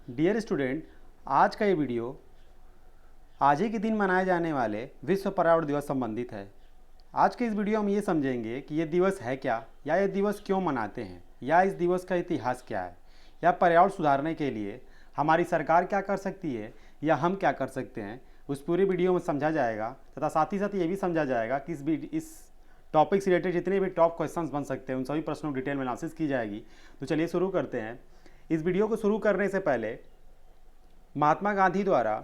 Dear student, आज का ये वीडियो आज ही के दिन मनाए जाने वाले विश्व पर्यावरण दिवस संबंधित है। आज के इस वीडियो में ये समझेंगे कि ये दिवस है क्या, या ये दिवस क्यों मनाते हैं, या इस दिवस का इतिहास क्या है, या पर्यावरण सुधारने के लिए हमारी सरकार क्या कर सकती है या हम क्या कर सकते हैं। उस पूरी वीडियो में समझा जाएगा तथा साथ ही साथ ये भी समझा जाएगा कि इस टॉपिक से रिलेटेड जितने भी टॉप क्वेश्चंस बन सकते हैं उन सभी प्रश्नों की डिटेल में एनालिसिस की जाएगी। तो चलिए शुरू करते हैं। इस वीडियो को शुरू करने से पहले महात्मा गांधी द्वारा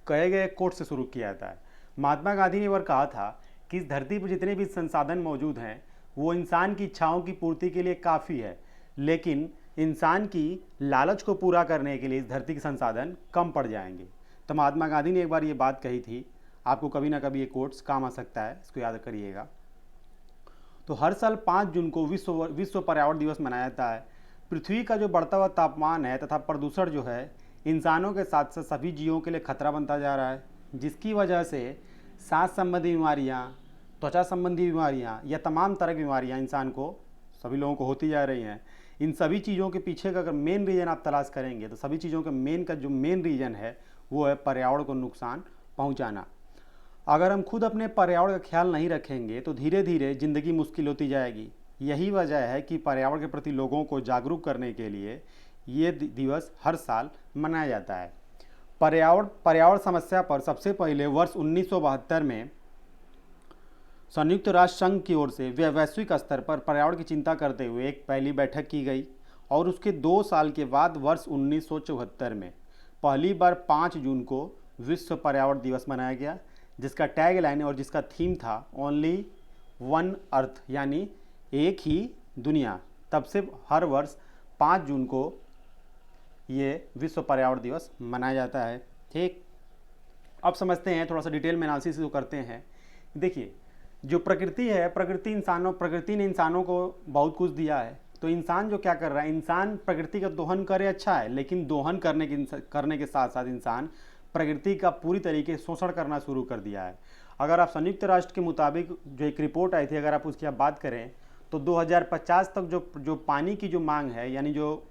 कहे गए कोट से शुरू किया जाता है। महात्मा गांधी ने एक बार कहा था कि इस धरती पर जितने भी संसाधन मौजूद हैं वो इंसान की इच्छाओं की पूर्ति के लिए काफ़ी है, लेकिन इंसान की लालच को पूरा करने के लिए इस धरती के संसाधन कम पड़ जाएंगे। तो महात्मा गांधी ने एक बार ये बात कही थी। आपको कभी ना कभी ये कोट्स काम आ सकता है, इसको याद करिएगा। तो हर साल 5 जून को विश्व पर्यावरण दिवस मनाया जाता है। पृथ्वी का जो बढ़ता हुआ तापमान है तथा प्रदूषण जो है इंसानों के साथ साथ सभी जीवों के लिए खतरा बनता जा रहा है, जिसकी वजह से सांस संबंधी बीमारियां, त्वचा संबंधी बीमारियां या तमाम तरह की बीमारियां इंसान को, सभी लोगों को होती जा रही हैं। इन सभी चीज़ों के पीछे का अगर मेन रीज़न आप तलाश करेंगे तो सभी चीज़ों का जो मेन रीज़न है वो है पर्यावरण को नुकसान पहुँचाना। अगर हम खुद अपने पर्यावरण का ख्याल नहीं रखेंगे तो धीरे धीरे ज़िंदगी मुश्किल होती जाएगी। यही वजह है कि पर्यावरण के प्रति लोगों को जागरूक करने के लिए ये दिवस हर साल मनाया जाता है। पर्यावरण समस्या पर सबसे पहले वर्ष 1972 में संयुक्त राष्ट्र संघ की ओर से वैश्विक स्तर पर पर्यावरण की चिंता करते हुए एक पहली बैठक की गई, और उसके 2 साल के बाद वर्ष 1974 में पहली बार 5 जून को विश्व पर्यावरण दिवस मनाया गया, जिसका टैग लाइन और जिसका थीम था ओनली वन अर्थ, यानी एक ही दुनिया। तब से हर वर्ष 5 जून को ये विश्व पर्यावरण दिवस मनाया जाता है। ठीक, अब समझते हैं, थोड़ा सा डिटेल में एनालिसिस करते हैं। देखिए, जो प्रकृति है, प्रकृति ने इंसानों को बहुत कुछ दिया है। तो इंसान जो क्या कर रहा है, इंसान प्रकृति का दोहन करे अच्छा है, लेकिन दोहन करने के साथ साथ इंसान प्रकृति का पूरी तरीके से शोषण करना शुरू कर दिया है। अगर आप संयुक्त राष्ट्र के मुताबिक जो एक रिपोर्ट आई थी, अगर आप उसकी बात करें तो 2050 तक जो पानी की जो मांग है, यानी जो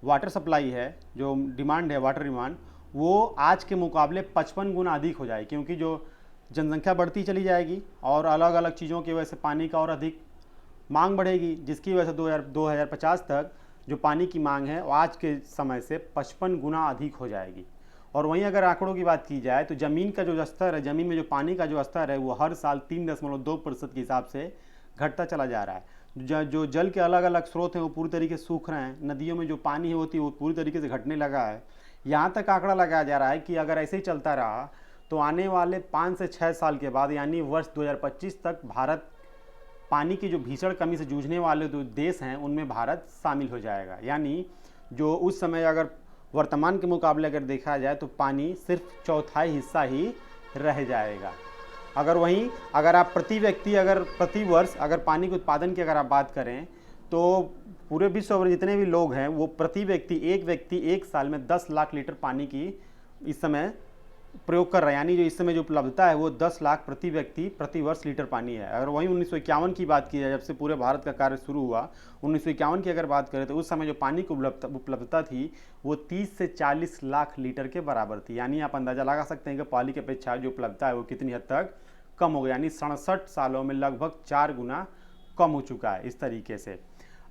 वाटर सप्लाई है, जो डिमांड है वाटर डिमांड, वो आज के मुकाबले 55 गुना अधिक हो जाएगी, क्योंकि जो जनसंख्या बढ़ती चली जाएगी और अलग अलग चीज़ों की वजह से पानी का और अधिक मांग बढ़ेगी, जिसकी वजह से 2050 तक जो पानी की मांग है वो आज के समय से 55 गुना अधिक हो जाएगी। और वहीं अगर आंकड़ों की बात की जाए तो ज़मीन का जो स्तर है, ज़मीन में जो पानी का जो स्तर है वो हर साल 3.2% के हिसाब से घटता चला जा रहा है। जो जल के अलग अलग स्रोत हैं वो पूरी तरीके से सूख रहे हैं। नदियों में जो पानी होती है वो पूरी तरीके से घटने लगा है। यहाँ तक आंकड़ा लगाया जा रहा है कि अगर ऐसे ही चलता रहा तो आने वाले 5 से 6 साल के बाद, यानी वर्ष 2025 तक, भारत पानी की जो भीषण कमी से जूझने वाले जो देश हैं उनमें भारत शामिल हो जाएगा। यानी जो उस समय अगर वर्तमान के मुकाबले अगर देखा जाए तो पानी सिर्फ चौथाई हिस्सा ही रह जाएगा। अगर आप प्रति वर्ष अगर पानी के उत्पादन की अगर आप बात करें तो पूरे विश्व में जितने भी लोग हैं वो एक व्यक्ति एक साल में 10 लाख लीटर पानी की इस समय प्रयोग कर रहा है। यानी जो इस समय जो उपलब्धता है वो 10 लाख प्रति व्यक्ति प्रति वर्ष लीटर पानी है। अगर वहीं 1951 की बात की जाए, जब से पूरे भारत का कार्य शुरू हुआ, 1951 की अगर बात करें तो उस समय जो पानी की उपलब्धता थी वो 30 से 40 लाख लीटर के बराबर थी। यानी आप अंदाज़ा लगा सकते हैं कि पानी की अपेक्षा जो उपलब्धता है वो कितनी हद तक कम हो गई, यानी 67 सालों में लगभग 4 गुना कम हो चुका है। इस तरीके से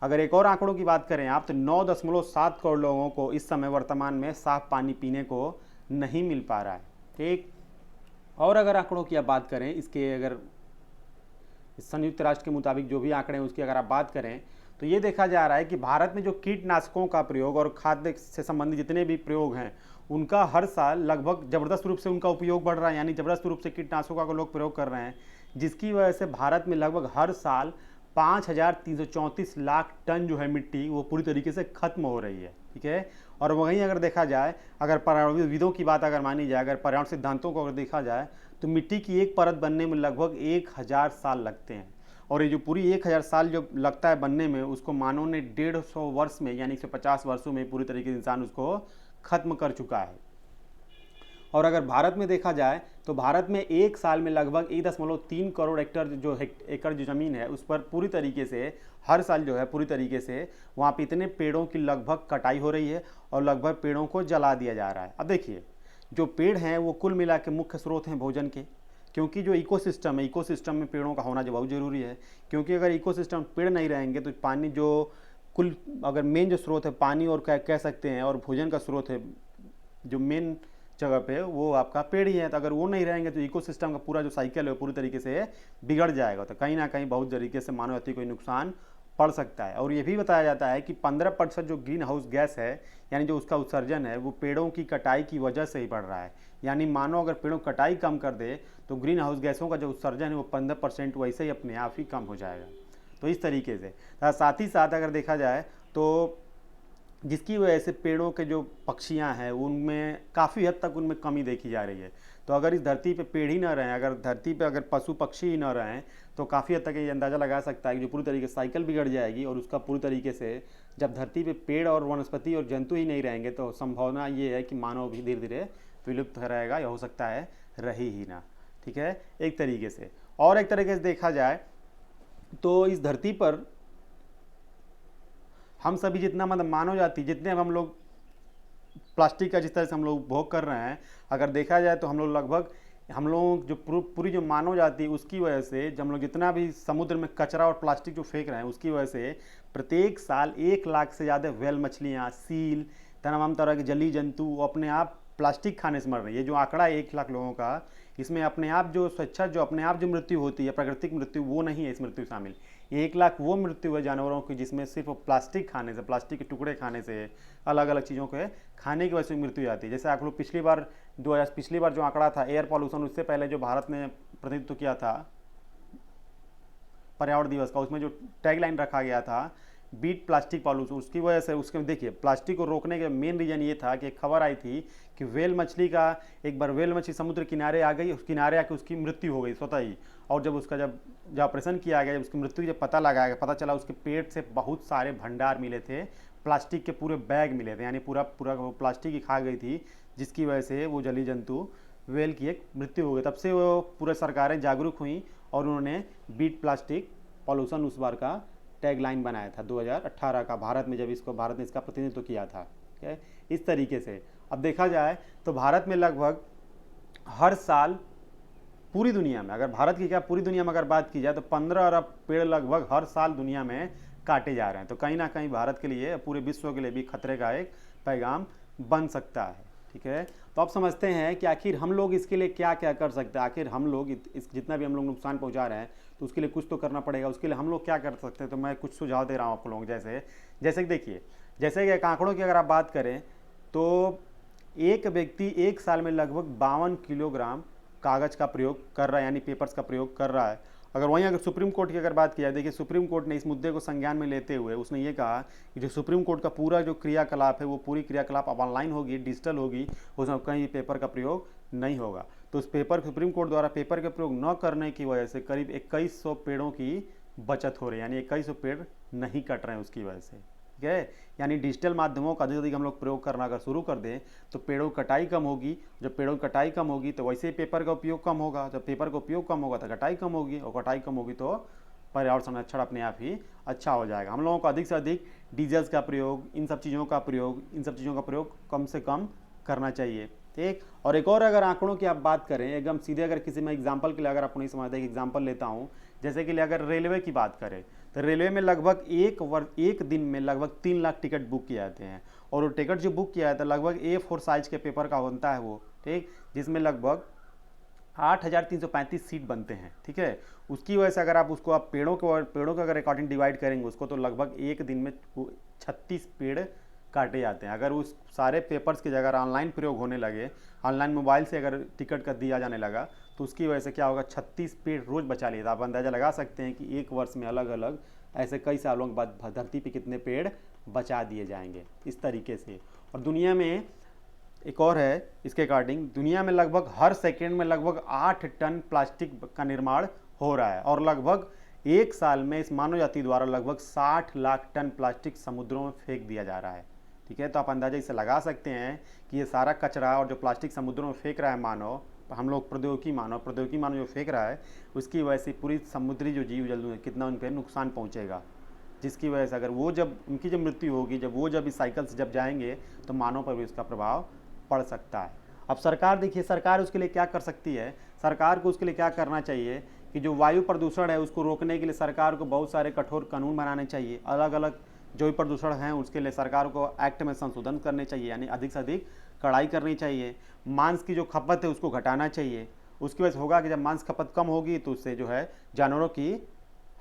अगर एक और आंकड़ों की बात करें आप तो 9.7 करोड़ लोगों को इस समय वर्तमान में साफ पानी पीने को नहीं मिल पा रहा है। ठीक, और अगर आंकड़ों की आप बात करें, इसके अगर संयुक्त राष्ट्र के मुताबिक जो भी आंकड़े हैं उसकी अगर आप बात करें तो ये देखा जा रहा है कि भारत में जो कीटनाशकों का प्रयोग और खाद्य से संबंधित जितने भी प्रयोग हैं उनका हर साल लगभग ज़बरदस्त रूप से उनका उपयोग बढ़ रहा है। यानी ज़बरदस्त रूप से कीटनाशकों का लोग प्रयोग कर रहे हैं, जिसकी वजह से भारत में लगभग हर साल 5,334 लाख टन जो है मिट्टी वो पूरी तरीके से खत्म हो रही है। ठीक है, और वहीं अगर देखा जाए, अगर पर्यावरणविदों की बात अगर मानी जाए, अगर पर्यावरण सिद्धांतों को अगर देखा जाए तो मिट्टी की एक परत बनने में लगभग 1000 साल लगते हैं। और ये जो पूरी 1000 साल जो लगता है बनने में, उसको मानव ने 150 वर्ष में, यानी 150 वर्षों में पूरी तरीके से इंसान उसको खत्म कर चुका है। और अगर भारत में देखा जाए तो भारत में एक साल में लगभग 1.3 करोड़ हेक्टर जो एकड़ जो ज़मीन है उस पर पूरी तरीके से हर साल जो है पूरी तरीके से वहाँ पे इतने पेड़ों की लगभग कटाई हो रही है और लगभग पेड़ों को जला दिया जा रहा है। अब देखिए, जो पेड़ हैं वो कुल मिला के मुख्य स्रोत हैं भोजन के, क्योंकि जो इकोसिस्टम है, इकोसिस्टम में पेड़ों का होना जो बहुत ज़रूरी है, क्योंकि अगर इकोसिस्टम पेड़ नहीं रहेंगे तो पानी जो कुल अगर मेन जो स्रोत है पानी और कह सकते हैं और भोजन का स्रोत है जो मेन जगह पे वो आपका पेड़ ही है, तो अगर वो नहीं रहेंगे तो इकोसिस्टम का पूरा जो साइकिल है वो पूरी तरीके से बिगड़ जाएगा। तो कहीं ना कहीं बहुत तरीके से मानव जाति को नुकसान पड़ सकता है। और ये भी बताया जाता है कि 15% जो ग्रीन हाउस गैस है यानी जो उसका उत्सर्जन है वो पेड़ों की कटाई की वजह से ही बढ़ रहा है। यानी मानो अगर पेड़ों की कटाई कम कर दे तो ग्रीन हाउस गैसों का जो उत्सर्जन है वो 15% वैसे ही अपने आप ही कम हो जाएगा। तो इस तरीके से साथ ही साथ अगर देखा जाए तो जिसकी वजह से पेड़ों के जो पक्षियां हैं उनमें काफ़ी हद तक उनमें कमी देखी जा रही है। तो अगर इस धरती पे पेड़ ही ना रहें, अगर धरती पे अगर पशु पक्षी ही ना रहें तो काफ़ी हद तक ये अंदाज़ा लगा सकता है कि जो पूरी तरीके से साइकिल बिगड़ जाएगी और उसका पूरी तरीके से जब धरती पे पेड़ और वनस्पति और जंतु ही नहीं रहेंगे तो संभावना ये है कि मानव भी धीरे धीरे विलुप्त रहेगा या हो सकता है रही ही ना। ठीक है, एक तरीके से। और एक तरीके से देखा जाए तो इस धरती पर हम सभी जितना मतलब मानव जाति जितने हम लोग प्लास्टिक का जिस तरह से हम लोग उपभोग कर रहे हैं, अगर देखा जाए तो हम लोग लगभग हम लोग जो पूरी जो मानव जाति उसकी वजह से जब हम लोग जितना भी समुद्र में कचरा और प्लास्टिक जो फेंक रहे हैं उसकी वजह से प्रत्येक साल 1 लाख से ज़्यादा व्हेल मछलियाँ, सील, तमाम तरह के जलीय जंतु अपने आप प्लास्टिक खाने से मर रही है। ये जो आंकड़ा है 1 लाख लोगों का, इसमें अपने आप जो स्वेच्छा जो अपने आप जो मृत्यु होती है प्राकृतिक मृत्यु वो नहीं है इस मृत्यु शामिल। 1 लाख वो मृत्यु है जानवरों की जिसमें सिर्फ प्लास्टिक खाने से, प्लास्टिक के टुकड़े खाने से, अलग अलग चीज़ों के खाने की वजह से मृत्यु जाती है। जैसे आप लोग पिछली बार जो आंकड़ा था एयर पॉल्यूशन, उससे पहले जो भारत ने प्रतिनिधित्व किया था पर्यावरण दिवस का, उसमें जो टैगलाइन रखा गया था बीट प्लास्टिक पॉल्यूशन, उसकी वजह से उसके देखिए प्लास्टिक को रोकने का मेन रीज़न ये था कि एक खबर आई थी कि व्हेल मछली का एक बार व्हेल मछली समुद्र किनारे आ गई, उस किनारे आके उसकी मृत्यु हो गई स्वतः ही। और जब उसका जब ऑपरेशन किया गया, जब उसकी मृत्यु जब पता लगाया गया, पता चला उसके पेट से बहुत सारे भंडार मिले थे, प्लास्टिक के पूरे बैग मिले थे, यानी पूरा वो प्लास्टिक ही खा गई थी, जिसकी वजह से वो जलीय जंतु व्हेल की एक मृत्यु हो गई। तब से वो पूरे सरकारें जागरूक हुई और उन्होंने बीट प्लास्टिक पॉल्यूशन उस बार का टैगलाइन बनाया था 2018 का, भारत में जब भारत ने इसका प्रतिनिधित्व किया था। ठीक है, इस तरीके से अब देखा जाए तो भारत में लगभग हर साल पूरी दुनिया में, अगर भारत की क्या पूरी दुनिया में अगर बात की जाए तो 15 अरब पेड़ लगभग हर साल दुनिया में काटे जा रहे हैं। तो कहीं ना कहीं भारत के लिए, पूरे विश्व के लिए भी खतरे का एक पैगाम बन सकता है। ठीक है, तो अब समझते हैं कि आखिर हम लोग इसके लिए क्या क्या कर सकते हैं। आखिर हम लोग इस जितना भी हम लोग नुकसान पहुंचा रहे हैं तो उसके लिए कुछ तो करना पड़ेगा। उसके लिए हम लोग क्या कर सकते हैं, तो मैं कुछ सुझाव दे रहा हूँ आप लोगों को। जैसे कि देखिए, जैसे कि आंकड़ों की अगर आप बात करें तो एक व्यक्ति एक साल में लगभग 52 किलोग्राम कागज़ का प्रयोग कर रहा है, यानी पेपर्स का प्रयोग कर रहा है। अगर वहीं अगर सुप्रीम कोर्ट की अगर बात की जाए, देखिए सुप्रीम कोर्ट ने इस मुद्दे को संज्ञान में लेते हुए उसने ये कहा कि जो सुप्रीम कोर्ट का पूरा जो क्रियाकलाप है वो पूरी क्रियाकलाप अब ऑनलाइन होगी, डिजिटल होगी, उसमें कहीं पेपर का प्रयोग नहीं होगा। तो उस सुप्रीम कोर्ट द्वारा पेपर का प्रयोग न करने की वजह से करीब 2100 पेड़ों की बचत हो रही है, यानी 2100 पेड़ नहीं कट रहे हैं उसकी वजह से। ठीक है, यानी डिजिटल माध्यमों का अधिक अधिक हम लोग प्रयोग करना अगर शुरू कर दें तो पेड़ों की कटाई कम होगी। जब पेड़ों की कटाई कम होगी तो वैसे ही पेपर का उपयोग कम होगा, जब पेपर का उपयोग कम होगा तो कटाई कम होगी, और कटाई कम होगी तो पर्यावरण संरक्षण अपने आप ही अच्छा हो जाएगा। हम लोगों को अधिक से अधिक डीजल्स का प्रयोग, इन सब चीज़ों का प्रयोग कम से कम करना चाहिए। ठीक, और एक और अगर आंकड़ों की आप बात करें एकदम सीधे, अगर किसी में एग्जाम्पल के लिए अगर आपको नहीं समझते, एक एग्जाम्पल लेता हूँ, जैसे कि अगर रेलवे की बात करें तो रेलवे में लगभग एक दिन में लगभग 3 लाख टिकट बुक किए जाते हैं, और वो टिकट जो बुक किया जाता है लगभग A4 साइज के पेपर का बनता है वो। ठीक, जिसमें लगभग 8335 सीट बनते हैं। ठीक है, उसकी वजह से अगर आप उसको आप पेड़ों के अगर अकॉर्डिंग डिवाइड करेंगे उसको तो लगभग एक दिन में 36 पेड़ काटे जाते हैं। अगर उस सारे पेपर्स की जगह ऑनलाइन प्रयोग होने लगे, ऑनलाइन मोबाइल से अगर टिकट का दिया जाने लगा तो उसकी वजह से क्या होगा, 36 पेड़ रोज़ बचा लिए। आप अंदाज़ा लगा सकते हैं कि एक वर्ष में अलग अलग ऐसे कई सालों के बाद धरती पे कितने पेड़ बचा दिए जाएंगे इस तरीके से। और दुनिया में एक और है इसके अकॉर्डिंग, दुनिया में लगभग हर सेकेंड में लगभग 8 टन प्लास्टिक का निर्माण हो रहा है, और लगभग एक साल में इस मानव जाति द्वारा लगभग 60 लाख टन प्लास्टिक समुद्रों में फेंक दिया जा रहा है। ठीक है। तो आप अंदाजा इससे लगा सकते हैं कि ये सारा कचरा और जो प्लास्टिक समुद्रों में फेंक रहा है मानव, हम लोग प्रौद्योगिकी मानव जो फेंक रहा है, उसकी वजह से पूरी समुद्री जो जीव जंतु है कितना उन पर नुकसान पहुँचेगा, जिसकी वजह से अगर वो जब उनकी जब मृत्यु होगी, जब वो जब इस साइकिल से जब जाएंगे तो मानव पर भी उसका प्रभाव पड़ सकता है। अब सरकार देखिए, सरकार उसके लिए क्या कर सकती है, सरकार को उसके लिए क्या करना चाहिए कि जो वायु प्रदूषण है उसको रोकने के लिए सरकार को बहुत सारे कठोर कानून बनाने चाहिए। अलग अलग जो भी प्रदूषण हैं उसके लिए सरकार को एक्ट में संशोधन करने चाहिए, यानी अधिक से अधिक कड़ाई करनी चाहिए। मांस की जो खपत है उसको घटाना चाहिए। उसकी वजह से होगा कि जब मांस खपत कम होगी तो उससे जो है जानवरों की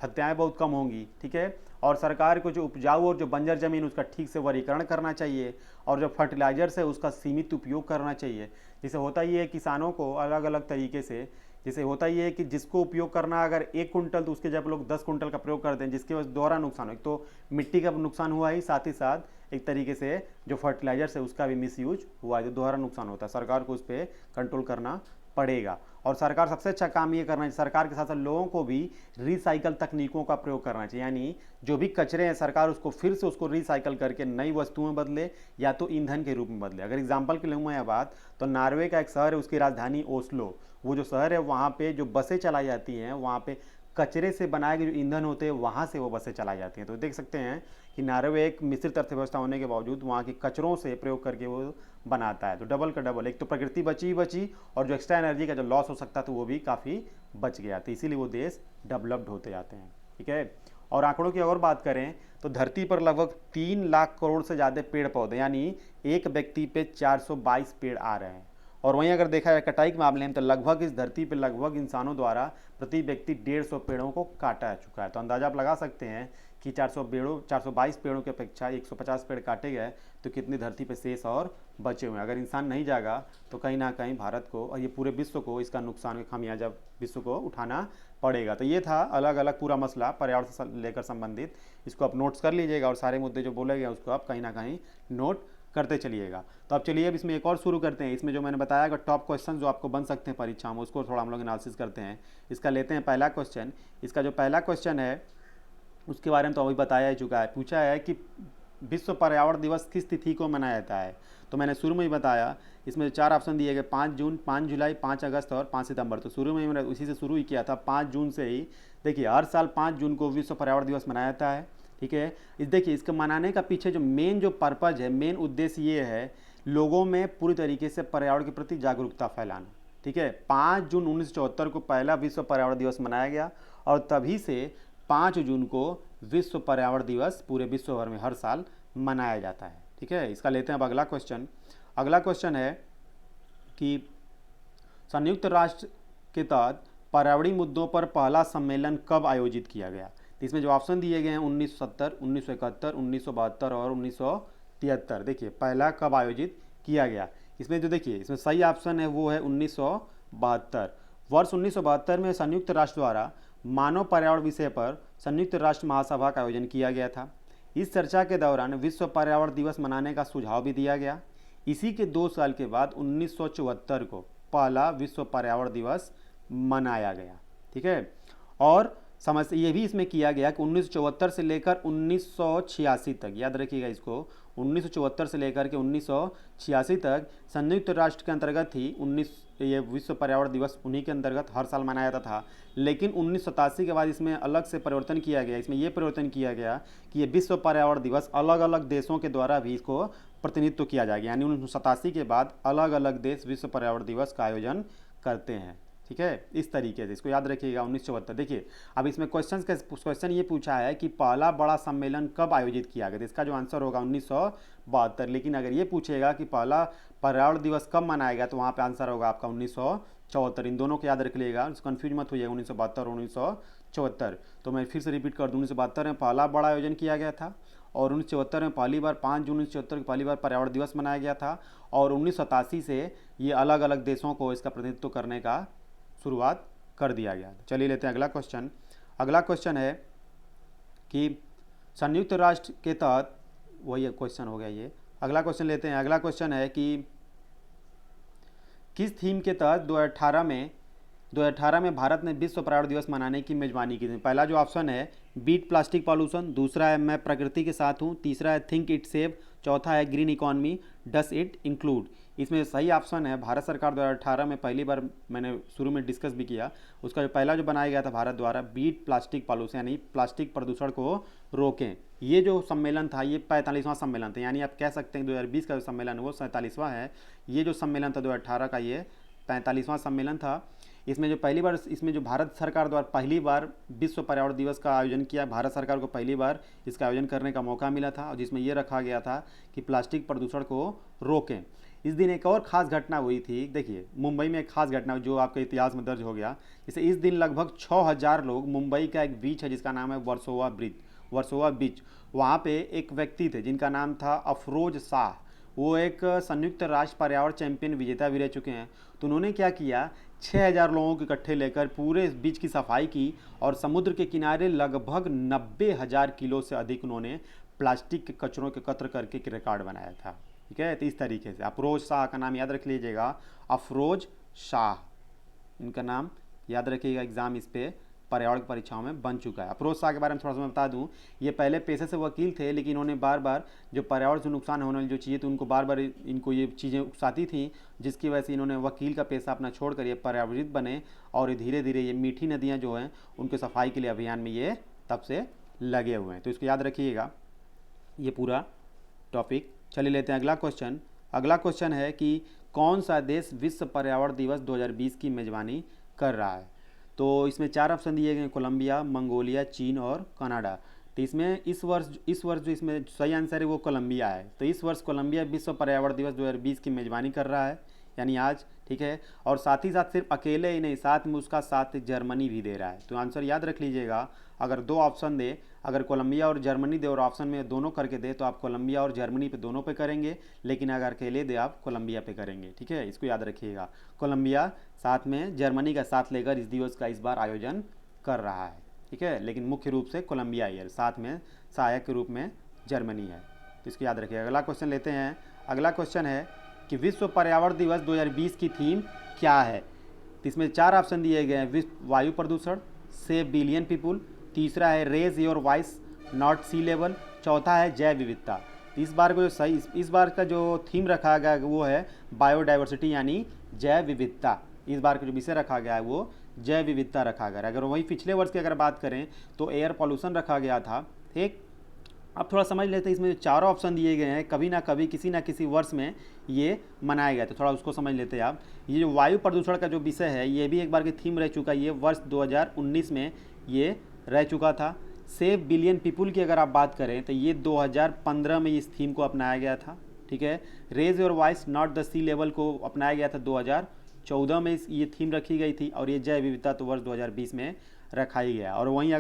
हत्याएं बहुत कम होंगी, ठीक है। और सरकार को जो उपजाऊ और जो बंजर ज़मीन उसका ठीक से वर्गीकरण करना चाहिए, और जो फर्टिलाइजर्स है उसका सीमित उपयोग करना चाहिए। जैसे होता ही है किसानों को अलग अलग तरीके से, जैसे होता ही है कि जिसको उपयोग करना अगर 1 कुंटल तो उसके जब लोग 10 कुंटल का प्रयोग करते हैं, जिसकी वजह से दोहरा नुकसान हो। एक तो मिट्टी का नुकसान हुआ ही, साथ ही साथ एक तरीके से जो फर्टिलाइजर्स है उसका भी मिसयूज हुआ है, जो दोहरा नुकसान होता है। सरकार को उस पर कंट्रोल करना पड़ेगा। और सरकार सबसे अच्छा काम ये करना चाहिए, सरकार के साथ साथ लोगों को भी रिसाइकल तकनीकों का प्रयोग करना चाहिए, यानी जो भी कचरे हैं सरकार उसको फिर से उसको रिसाइकल करके नई वस्तुओं में बदले या तो ईंधन के रूप में बदले। अगर एग्जांपल के लिए मैं यह बात, तो नॉर्वे का एक शहर है, उसकी राजधानी ओस्लो, वो जो शहर है वहाँ पे जो बसें चलाई जाती हैं वहाँ पे कचरे से बनाए गए जो ईंधन होते हैं वहाँ से वो बसें चलाई जाती हैं। तो देख सकते हैं कि नॉर्वे एक मिश्रित अर्थव्यवस्था होने के बावजूद वहाँ के कचरों से प्रयोग करके वो बनाता है। तो डबल का डबल, एक तो प्रकृति बची और जो एक्स्ट्रा एनर्जी का जो लॉस हो सकता था वो भी काफ़ी बच गया। तो इसीलिए वो देश डेवलप्ड होते जाते हैं, ठीक है। और आंकड़ों की और बात करें तो धरती पर लगभग 3 लाख करोड़ से ज़्यादा पेड़ पौधे, यानी एक व्यक्ति पे 422 पेड़ आ रहे हैं। और वहीं अगर देखा जाए कटाई के मामले में तो लगभग इस धरती पर लगभग इंसानों द्वारा प्रति व्यक्ति 150 पेड़ों को काटा चुका है। तो अंदाजा आप लगा सकते हैं कि 422 पेड़ों की अपेक्षा 150 पेड़ काटे गए तो कितनी धरती पे शेष और बचे हुए हैं। अगर इंसान नहीं जागा तो कहीं ना कहीं भारत को और ये पूरे विश्व को इसका नुकसान का खामियाजा विश्व को उठाना पड़ेगा। तो ये था अलग अलग पूरा मसला पर्यावरण से लेकर संबंधित। इसको आप नोट्स कर लीजिएगा और सारे मुद्दे जो बोले गए उसको आप कहीं ना कहीं नोट करते चलिएगा। तो अब चलिए अब इसमें एक और शुरू करते हैं। इसमें जो मैंने बताया कि टॉप क्वेश्चन जो आपको बन सकते हैं परीक्षा में उसको थोड़ा हम लोग एनालिसिस करते हैं। इसका लेते हैं पहला क्वेश्चन। इसका जो पहला क्वेश्चन है उसके बारे में तो अभी बताया ही चुका है। पूछा है कि विश्व पर्यावरण दिवस किस तिथि को मनाया जाता है। तो मैंने शुरू में ही बताया, इसमें 4 ऑप्शन दिए गए, 5 जून, 5 जुलाई, 5 अगस्त और 5 सितंबर। तो शुरू में ही मैंने उसी से शुरू ही किया था, 5 जून से ही। देखिए हर साल 5 जून को विश्व पर्यावरण दिवस मनाया जाता है, ठीक है। इस देखिए इसके मनाने का पीछे जो मेन जो पर्पज़ है, मेन उद्देश्य ये है लोगों में पूरी तरीके से पर्यावरण के प्रति जागरूकता फैलाना, ठीक है। 5 जून 1974 को पहला विश्व पर्यावरण दिवस मनाया गया और तभी से 5 जून को विश्व पर्यावरण दिवस पूरे विश्व भर में हर साल मनाया जाता है, ठीक है। इसका लेते हैं अब अगला क्वेश्चन। अगला क्वेश्चन है कि संयुक्त राष्ट्र के तहत पर्यावरणीय मुद्दों पर पहला सम्मेलन कब आयोजित किया गया। तो इसमें जो ऑप्शन दिए गए हैं 1970, 1971, 1972 और 1973। देखिए पहला कब आयोजित किया गया, इसमें जो देखिए इसमें सही ऑप्शन है वो है 1972। वर्ष 1972 में संयुक्त राष्ट्र द्वारा मानव पर्यावरण विषय पर संयुक्त राष्ट्र महासभा का आयोजन किया गया था। इस चर्चा के दौरान विश्व पर्यावरण दिवस मनाने का सुझाव भी दिया गया। इसी के 2 साल के बाद 1974 को पहला विश्व पर्यावरण दिवस मनाया गया, ठीक है। और समझ ये भी इसमें किया गया कि 1974 से लेकर 1986 तक, याद रखिएगा इसको, 1974 से लेकर के 1986 तक संयुक्त राष्ट्र के अंतर्गत ही ये विश्व पर्यावरण दिवस उन्हीं के अंतर्गत हर साल मनाया जाता था। लेकिन 1987 के बाद इसमें अलग से परिवर्तन किया गया। इसमें यह परिवर्तन किया गया कि ये विश्व पर्यावरण दिवस अलग अलग देशों के द्वारा भी इसको प्रतिनिधित्व किया जाएगा, यानी 1987 के बाद अलग अलग देश विश्व पर्यावरण दिवस का आयोजन करते हैं, ठीक है। इस तरीके से इसको याद रखिएगा 1974। देखिए अब इसमें क्वेश्चन ये पूछा है कि पहला बड़ा सम्मेलन कब आयोजित किया गया, तो इसका जो आंसर होगा 1972। लेकिन अगर ये पूछेगा कि पहला पर्यावरण दिवस कब मनाया गया तो वहाँ पे आंसर होगा आपका 1974। इन दोनों को याद रख लीजिएगा, कन्फ्यूज मत होइएगा 1972 और 1974। तो मैं फिर से रिपीट कर दूँ, 1972 में पहला बड़ा आयोजन किया गया था और 1974 में पहली बार 5 जून 1974 को पहली बार पर्यावरण दिवस मनाया गया था और 1987 से ये अलग अलग देशों को इसका प्रतिनिधित्व करने का शुरुआत कर दिया गया। चलिए लेते हैं अगला क्वेश्चन। अगला क्वेश्चन है कि संयुक्त राष्ट्र के तहत, वही क्वेश्चन हो गया ये। अगला क्वेश्चन लेते हैं। अगला क्वेश्चन है कि किस थीम के तहत 2018 में भारत ने विश्व पर्यावरण दिवस मनाने की मेजबानी की थी। पहला जो ऑप्शन है बीट प्लास्टिक पॉल्यूशन, दूसरा है मैं प्रकृति के साथ हूँ, तीसरा है थिंक इट सेव, चौथा है green economy, does it include. इसमें सही ऑप्शन है भारत सरकार द्वारा 2018 में पहली बार, मैंने शुरू में डिस्कस भी किया, उसका जो पहला जो बनाया गया था भारत द्वारा, बीट प्लास्टिक पॉल्यूशन, यानी प्लास्टिक प्रदूषण को रोकें। ये जो सम्मेलन था ये 45वां सम्मेलन था, यानी आप कह सकते हैं 2020 का जो सम्मेलन है वो 47वां है। ये जो सम्मेलन था 2018 का ये 45वां सम्मेलन था। इसमें जो पहली बार, इसमें जो भारत सरकार द्वारा पहली बार विश्व पर्यावरण दिवस का आयोजन किया, भारत सरकार को पहली बार इसका आयोजन करने का मौका मिला था, और जिसमें ये रखा गया था कि प्लास्टिक प्रदूषण को रोकें। इस दिन एक और ख़ास घटना हुई थी, देखिए मुंबई में एक खास घटना जो आपके इतिहास में दर्ज हो गया। जैसे इस दिन लगभग 6000 लोग, मुंबई का एक बीच है जिसका नाम है वर्सोवा बीच, वहाँ पे एक व्यक्ति थे जिनका नाम था अफरोज शाह। वो एक संयुक्त राष्ट्र पर्यावरण चैंपियन विजेता भी रह चुके हैं। तो उन्होंने क्या किया, 6000 लोगों को इकट्ठे लेकर पूरे बीच की सफाई की, और समुद्र के किनारे लगभग 90,000 किलो से अधिक उन्होंने प्लास्टिक के कचरों के एकत्र करके एक रिकॉर्ड बनाया था। ठीक है, तो इस तरीके से अफरोज शाह का नाम याद रख लीजिएगा, अफरोज शाह, इनका नाम याद रखिएगा, एग्जाम इस पे पर्यावरण परीक्षाओं में बन चुका है। अफरोज शाह के बारे में थोड़ा सा मैं बता दूं, ये पहले पेशे से वकील थे, लेकिन इन्होंने बार बार जो पर्यावरण से नुकसान होने वाली जो चीज़ें थी उनको बार बार इनको ये चीज़ें उकसाती थी, जिसकी वजह से इन्होंने वकील का पेशा अपना छोड़कर ये पर्यावरित बने, और ये धीरे धीरे ये मीठी नदियाँ जो हैं उनके सफाई के लिए अभियान में ये तब से लगे हुए हैं। तो इसको याद रखिएगा ये पूरा टॉपिक। चलिए लेते हैं अगला क्वेश्चन। अगला क्वेश्चन है कि कौन सा देश विश्व पर्यावरण दिवस 2020 की मेजबानी कर रहा है। तो इसमें 4 ऑप्शन दिए गए, कोलंबिया, मंगोलिया, चीन और कनाडा। तो इसमें इस वर्ष जो इसमें सही आंसर है वो कोलंबिया है। तो इस वर्ष कोलंबिया विश्व पर्यावरण दिवस 2020 की मेजबानी कर रहा है, यानी आज। ठीक है, और साथ ही साथ सिर्फ अकेले ही नहीं, साथ में उसका साथ जर्मनी भी दे रहा है। तो आंसर याद रख लीजिएगा, अगर 2 ऑप्शन दे, अगर कोलंबिया और जर्मनी दे और ऑप्शन में दोनों करके दे तो आप कोलंबिया और जर्मनी पे दोनों पे करेंगे, लेकिन अगर अकेले दे आप कोलंबिया पे करेंगे। ठीक है, इसको याद रखिएगा, कोलंबिया साथ में जर्मनी का साथ लेकर इस दिवस का इस बार आयोजन कर रहा है। ठीक है, लेकिन मुख्य रूप से कोलंबिया ही है, साथ में सहायक के रूप में जर्मनी है। तो इसको याद रखिएगा। अगला क्वेश्चन लेते हैं। अगला क्वेश्चन है कि विश्व पर्यावरण दिवस 2020 की थीम क्या है। तो इसमें 4 ऑप्शन दिए गए हैं, विश्व वायु प्रदूषण, सेव बिलियन पीपुल, तीसरा है raise your voice not sea level, चौथा है जैव विविधता। इस बार को जो सही, इस बार का जो थीम रखा गया वो है बायोडाइवर्सिटी, यानी जैव विविधता। इस बार का जो विषय रखा गया है वो जैव विविधता रखा गया। अगर वही पिछले वर्ष की अगर बात करें तो एयर पॉल्यूशन रखा गया था। ठीक, अब थोड़ा समझ लेते हैं, इसमें जो 4 ऑप्शन दिए गए हैं कभी ना कभी किसी ना किसी वर्ष में ये मनाया गया, तो थोड़ा उसको समझ लेते हैं आप। ये जो वायु प्रदूषण का जो विषय है ये भी एक बार की थीम रह चुका है, ये वर्ष 2019 में ये रह चुका था। सेव बिलियन पीपुल की अगर आप बात करें तो ये 2015 में इस थीम को अपनाया गया था। ठीक है, raise your voice not the sea level को अपनाया गया था 2014 में, ये थीम रखी गई थी, और ये जैव विविधता तो वर्ष 2020 में रखा ही गया। और वहीं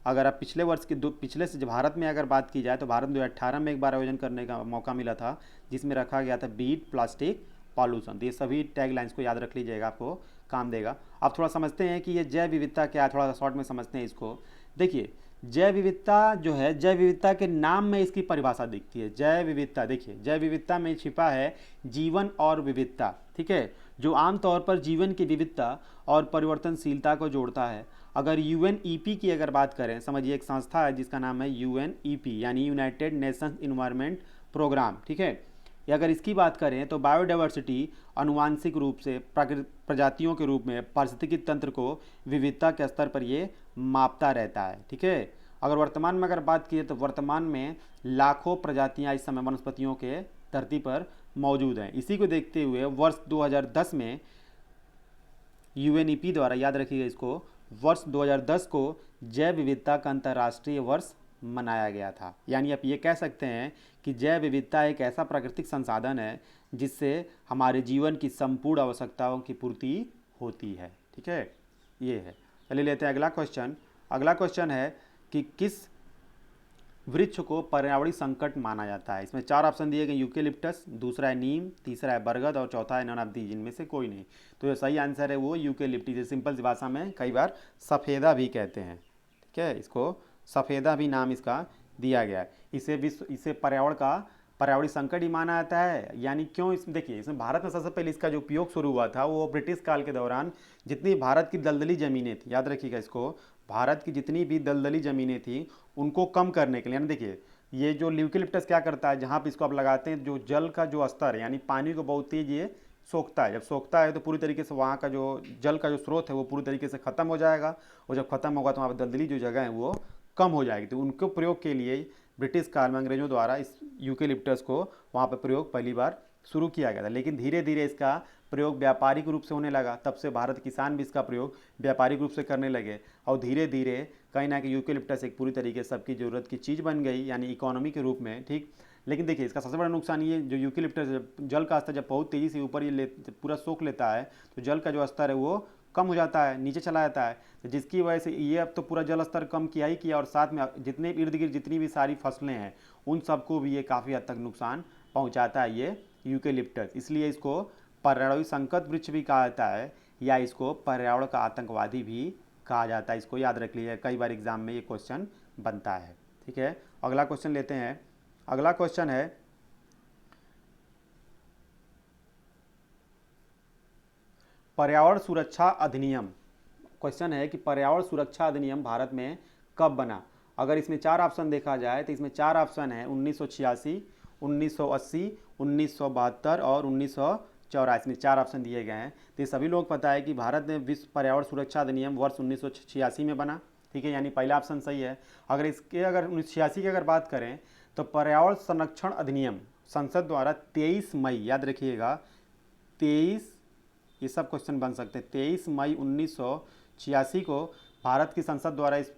अगर आप पिछले वर्ष के पिछले से भारत में अगर बात की जाए तो भारत में 2018 में एक बार आयोजन करने का मौका मिला था, जिसमें रखा गया था बीट प्लास्टिक पॉल्यूशन। तो ये सभी टैग लाइन्स को याद रख लीजिएगा, आपको काम देगा। अब थोड़ा समझते हैं कि ये जैव विविधता क्या है, थोड़ा सा शॉर्ट में समझते हैं इसको। देखिए, जैव विविधता जो है, जैव विविधता के नाम में इसकी परिभाषा दिखती है। जैव विविधता, देखिए जैव विविधता में छिपा है जीवन और विविधता। ठीक है, जो आमतौर पर जीवन की विविधता और परिवर्तनशीलता को जोड़ता है। अगर यूएनईपी की अगर बात करें, समझिए एक संस्था है जिसका नाम है यूएनईपी, यानी यूनाइटेड नेशंस इन्वायरमेंट प्रोग्राम। ठीक है, अगर इसकी बात करें तो बायोडाइवर्सिटी अनुवांशिक रूप से प्रजातियों के रूप में पारिस्थितिकी तंत्र को विविधता के स्तर पर ये मापता रहता है। ठीक है, अगर वर्तमान में अगर बात की तो वर्तमान में लाखों प्रजातियां इस समय वनस्पतियों के धरती पर मौजूद हैं। इसी को देखते हुए वर्ष 2010 में यूएनईपी द्वारा, याद रखिएगा इसको, वर्ष 2010 को जैव विविधता का अंतर्राष्ट्रीय वर्ष मनाया गया था। यानी आप ये कह सकते हैं कि जैव विविधता एक ऐसा प्राकृतिक संसाधन है जिससे हमारे जीवन की संपूर्ण आवश्यकताओं की पूर्ति होती है। ठीक है, ये है। चलिए लेते हैं अगला क्वेश्चन। अगला क्वेश्चन है कि किस वृक्ष को पर्यावरणीय संकट माना जाता है। इसमें 4 ऑप्शन दिए गए, यूकेलिप्टस, दूसरा है नीम, तीसरा है बरगद और चौथा है नन ऑफ दीज, इनमें से कोई नहीं। तो जो सही आंसर है वो यूकेलिप्टस, सिंपल सी भाषा में कई बार सफ़ेदा भी कहते हैं। ठीक है, इसको सफ़ेदा भी नाम इसका दिया गया है। इसे पर्यावरणीय संकट ही माना जाता है। यानी क्यों, इसमें देखिए, इसमें भारत में सबसे पहले इसका जो उपयोग शुरू हुआ था वो ब्रिटिश काल के दौरान जितनी भारत की दलदली ज़मीनें थी, याद रखिएगा इसको, भारत की जितनी भी दलदली ज़मीनें थी उनको कम करने के लिए, यानी देखिए ये जो यूकेलिप्टस क्या करता है, जहाँ पे इसको आप लगाते हैं, जो जल का जो स्तर है यानी पानी को बहुत तेज ये सोखता है। जब सोखता है तो पूरी तरीके से वहाँ का जो जल का जो स्रोत है वो पूरी तरीके से ख़त्म हो जाएगा, और जब ख़त्म होगा तो वहाँ पर दलदली जो जगह है वो कम हो जाएगी। तो उनके प्रयोग के लिए ब्रिटिश काल में अंग्रेजों द्वारा इस यूकेलिप्टस को वहाँ पर प्रयोग पहली बार शुरू किया गया था। लेकिन धीरे धीरे इसका प्रयोग व्यापारिक रूप से होने लगा, तब से भारत किसान भी इसका प्रयोग व्यापारिक रूप से करने लगे, और धीरे धीरे कहीं ना कहीं यूकेलिप्टस एक पूरी तरीके से सबकी ज़रूरत की चीज़ बन गई, यानी इकोनॉमी के रूप में। ठीक, लेकिन देखिए इसका सबसे बड़ा नुकसान ये, जो यूकेलिप्टस जल का स्तर जब बहुत तेज़ी से ऊपर ये पूरा सोख लेता है तो जल का जो स्तर है वो कम हो जाता है, नीचे चला जाता है, तो जिसकी वजह से ये अब तो पूरा जल स्तर कम किया ही किया, और साथ में जितने इर्द गिर्द जितनी भी सारी फसलें हैं उन सबको भी ये काफ़ी हद तक नुकसान पहुंचाता है ये यूकेलिप्टस। इसलिए इसको पर्यावरण संकट वृक्ष भी कहा जाता है, या इसको पर्यावरण का आतंकवादी भी कहा जाता है। इसको याद रख लीजिए, कई बार एग्जाम में ये क्वेश्चन बनता है। ठीक है, अगला क्वेश्चन लेते हैं। अगला क्वेश्चन है पर्यावरण सुरक्षा अधिनियम। क्वेश्चन है कि पर्यावरण सुरक्षा अधिनियम भारत में कब बना। अगर इसमें 4 ऑप्शन देखा जाए तो इसमें 4 ऑप्शन है 1986, 1980, 1972 और 1984 में 4 ऑप्शन दिए गए हैं। तो ये सभी लोग पता है कि भारत में विश्व पर्यावरण सुरक्षा अधिनियम वर्ष 1986 में बना। ठीक है, यानी पहला ऑप्शन सही है। अगर 1986 की अगर बात करें तो पर्यावरण संरक्षण अधिनियम संसद द्वारा 23 मई, याद रखिएगा 23, ये सब क्वेश्चन बन सकते हैं, 23 मई 1986 को भारत की संसद द्वारा इस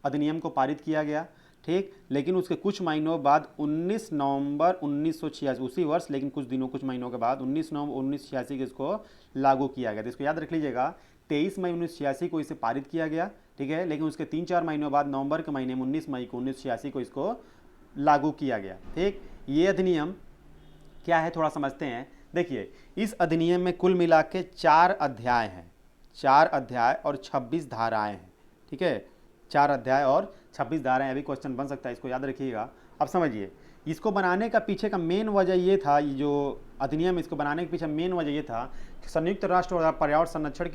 अधिनियम को पारित किया गया। ठीक, लेकिन उसके कुछ महीनों बाद 19 नवंबर 1986 उसी वर्ष, लेकिन कुछ महीनों के बाद 19 नवंबर 1986 को इसको लागू किया गया। तो इसको याद रख लीजिएगा, 23 मई 1986 को इसे पारित किया गया। ठीक है, लेकिन उसके 3-4 महीनों बाद नवंबर के महीने में 19 मई को 1986 को इसको लागू किया गया। ठीक, ये अधिनियम क्या है थोड़ा समझते हैं। देखिए, इस अधिनियम में कुल मिला के 4 अध्याय हैं, 4 अध्याय और 26 धाराएं हैं। ठीक है, 4 अध्याय और 26 धाराएं, अभी क्वेश्चन बन सकता है, इसको याद रखिएगा। अब समझिए, इसको बनाने का पीछे का मेन वजह ये था, ये जो अधिनियम इसको बनाने के पीछे मेन वजह ये था कि संयुक्त राष्ट्र और पर्यावरण संरक्षण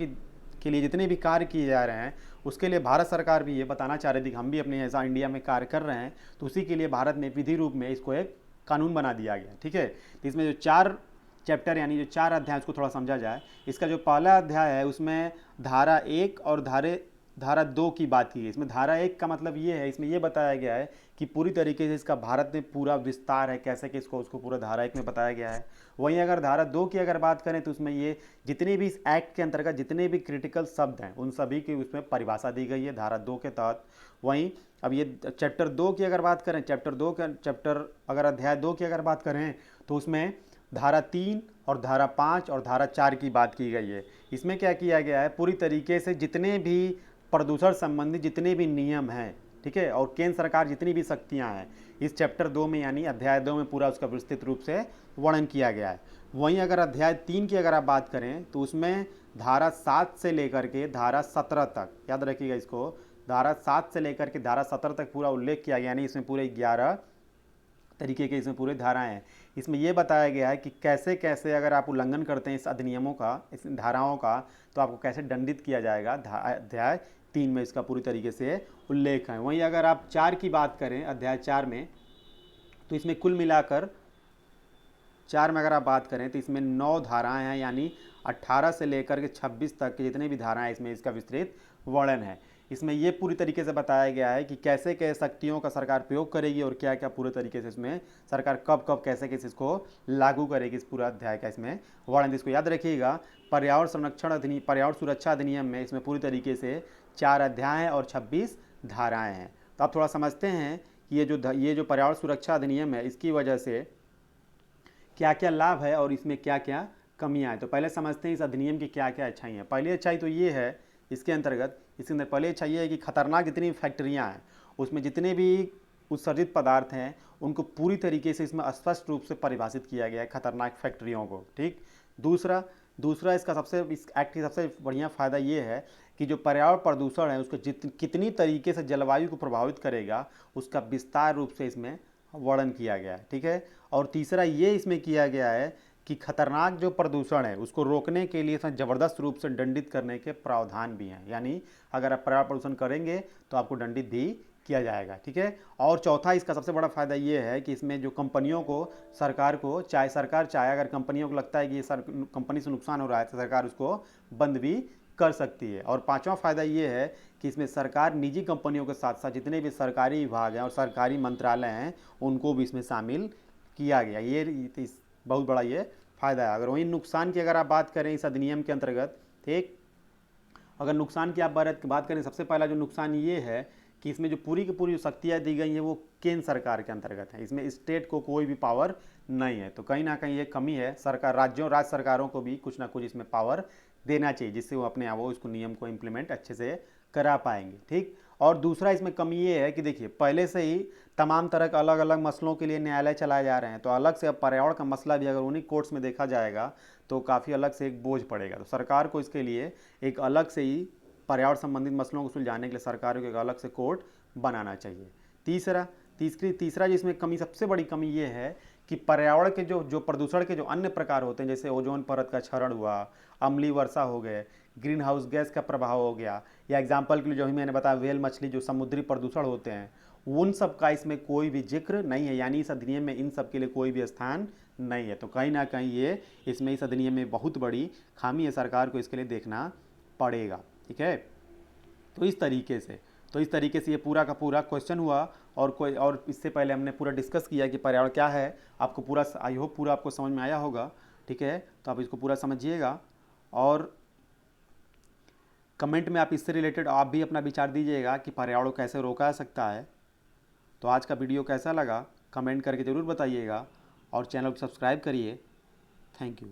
के लिए जितने भी कार्य किए जा रहे हैं उसके लिए भारत सरकार भी ये बताना चाह रही थी कि हम भी अपने ऐसा इंडिया में कार्य कर रहे हैं, तो उसी के लिए भारत ने विधि रूप में इसको एक कानून बना दिया गया। ठीक है, तो इसमें जो 4 चैप्टर यानी जो 4 अध्याय उसको थोड़ा समझा जाए। इसका जो पहला अध्याय है उसमें धारा 1 और धारा 2 की बात की है। इसमें धारा 1 का मतलब ये है, इसमें ये बताया गया है कि पूरी तरीके से इसका भारत में पूरा विस्तार है, कैसे कि इसको उसको पूरा धारा 1 में बताया गया है। वहीं अगर धारा 2 की अगर बात करें तो उसमें ये जितने भी इस एक्ट के अंतर्गत जितने भी क्रिटिकल शब्द हैं उन सभी की उसमें परिभाषा दी गई है धारा 2 के तहत। वहीं अब ये चैप्टर 2 की अगर बात करें, अगर अध्याय 2 की अगर बात करें तो उसमें धारा 3 और धारा 5 और धारा 4 की बात की गई है। इसमें क्या किया गया है, पूरी तरीके से जितने भी प्रदूषण संबंधी जितने भी नियम हैं, ठीक है, और केंद्र सरकार जितनी भी शक्तियां हैं इस चैप्टर 2 में यानी अध्याय 2 में पूरा उसका विस्तृत रूप से वर्णन किया गया है। वहीं अगर अध्याय 3 की अगर आप बात करें तो उसमें धारा 7 से लेकर के धारा 17 तक, याद रखिएगा इसको, धारा 7 से लेकर के धारा 17 तक पूरा उल्लेख किया गया, यानी इसमें पूरे 11 तरीके के इसमें पूरे धाराएं हैं। इसमें यह बताया गया है कि कैसे कैसे अगर आप उल्लंघन करते हैं इस अधिनियमों का, इस धाराओं का, तो आपको कैसे दंडित किया जाएगा। अध्याय 3 में इसका पूरी तरीके से उल्लेख है। वहीं अगर आप 4 की बात करें, अध्याय 4 में, तो इसमें कुल मिलाकर 4 में अगर आप बात करें तो इसमें 9 धाराएं हैं, यानी 18 से लेकर के 26 तक के जितने भी धाराएं इसमें इसका विस्तृत वर्णन है। इसमें यह पूरी तरीके से बताया गया है कि कैसे कैसे शक्तियों का सरकार प्रयोग करेगी और क्या क्या पूरे तरीके से इसमें सरकार कब कब कैसे कैसे इसको लागू करेगी, इस पूरा अध्याय का इसमें वर्णन। इसको याद रखिएगा, पर्यावरण सुरक्षा अधिनियम में इसमें पूरी तरीके से 4 अध्याय और 26 धाराएं हैं। तो आप थोड़ा समझते हैं कि ये जो पर्यावरण सुरक्षा अधिनियम है इसकी वजह से क्या क्या लाभ है और इसमें क्या क्या कमियां हैं। तो पहले समझते हैं इस अधिनियम की क्या क्या अच्छाई हैं। पहली अच्छाई तो ये है इसके अंदर पहले अच्छाई है कि खतरनाक जितनी फैक्ट्रियां हैं उसमें जितने भी उत्सर्जित पदार्थ हैं उनको पूरी तरीके से इसमें स्पष्ट रूप से परिभाषित किया गया है, खतरनाक फैक्ट्रियों को। ठीक, दूसरा इस एक्ट की सबसे बढ़िया फ़ायदा ये है कि जो पर्यावरण प्रदूषण है उसको कितनी तरीके से जलवायु को प्रभावित करेगा उसका विस्तार रूप से इसमें वर्णन किया गया है। ठीक है, और तीसरा ये इसमें किया गया है कि खतरनाक जो प्रदूषण है उसको रोकने के लिए इसमें ज़बरदस्त रूप से दंडित करने के प्रावधान भी हैं, यानी अगर आप पर्यावरण प्रदूषण करेंगे तो आपको दंडित भी किया जाएगा। ठीक है। और चौथा इसका सबसे बड़ा फ़ायदा ये है कि इसमें जो कंपनियों को, सरकार को, चाहे सरकार चाहे, अगर कंपनियों को लगता है कि ये कंपनी से नुकसान हो रहा है तो सरकार उसको बंद भी कर सकती है। और पांचवा फ़ायदा ये है कि इसमें सरकार निजी कंपनियों के साथ साथ जितने भी सरकारी विभाग हैं और सरकारी मंत्रालय हैं उनको भी इसमें शामिल किया गया। ये बहुत बड़ा ये फ़ायदा है। अगर वहीं नुकसान की अगर आप बात करें इस अधिनियम के अंतर्गत, ठीक, अगर नुकसान की आप बात करें, सबसे पहला जो नुकसान ये है कि इसमें जो पूरी की पूरी शक्तियाँ दी गई हैं वो केंद्र सरकार के अंतर्गत है। इसमें स्टेट को कोई भी पावर नहीं है। तो कहीं ना कहीं ये कमी है। सरकार, राज्य सरकारों को भी कुछ ना कुछ इसमें पावर देना चाहिए जिससे वो अपने आप वो इसको नियम को इम्प्लीमेंट अच्छे से करा पाएंगे। ठीक। और दूसरा इसमें कमी ये है कि देखिए पहले से ही तमाम तरह के अलग अलग मसलों के लिए न्यायालय चलाए जा रहे हैं, तो अलग से अब पर्यावरण का मसला भी अगर उन्हीं कोर्ट्स में देखा जाएगा तो काफ़ी अलग से एक बोझ पड़ेगा। तो सरकार को इसके लिए एक अलग से ही पर्यावरण संबंधित मसलों को सुलझाने के लिए सरकार को एक अलग से कोर्ट बनाना चाहिए। तीसरा जिसमें कमी, सबसे बड़ी कमी ये है कि पर्यावरण के जो प्रदूषण के जो अन्य प्रकार होते हैं, जैसे ओजोन परत का क्षरण हुआ, अम्लीय वर्षा हो गए, ग्रीन हाउस गैस का प्रभाव हो गया, या एग्जाम्पल के लिए जो ही मैंने बताया व्हेल मछली, जो समुद्री प्रदूषण होते हैं, उन सब का इसमें कोई भी जिक्र नहीं है। यानी इस अधिनियम में इन सब के लिए कोई भी स्थान नहीं है। तो कहीं ना कहीं ये इसमें इस अधिनियम में बहुत बड़ी खामी है, सरकार को इसके लिए देखना पड़ेगा। ठीक है। तो इस तरीके से ये पूरा का पूरा क्वेश्चन हुआ। और इससे पहले हमने पूरा डिस्कस किया कि पर्यावरण क्या है। आपको पूरा, आई होप पूरा आपको समझ में आया होगा। ठीक है। तो आप इसको पूरा समझिएगा और कमेंट में आप इससे रिलेटेड आप भी अपना विचार दीजिएगा कि पर्यावरण को कैसे रोका जा सकता है। तो आज का वीडियो कैसा लगा कमेंट करके ज़रूर बताइएगा और चैनल को सब्सक्राइब करिए। Thank you.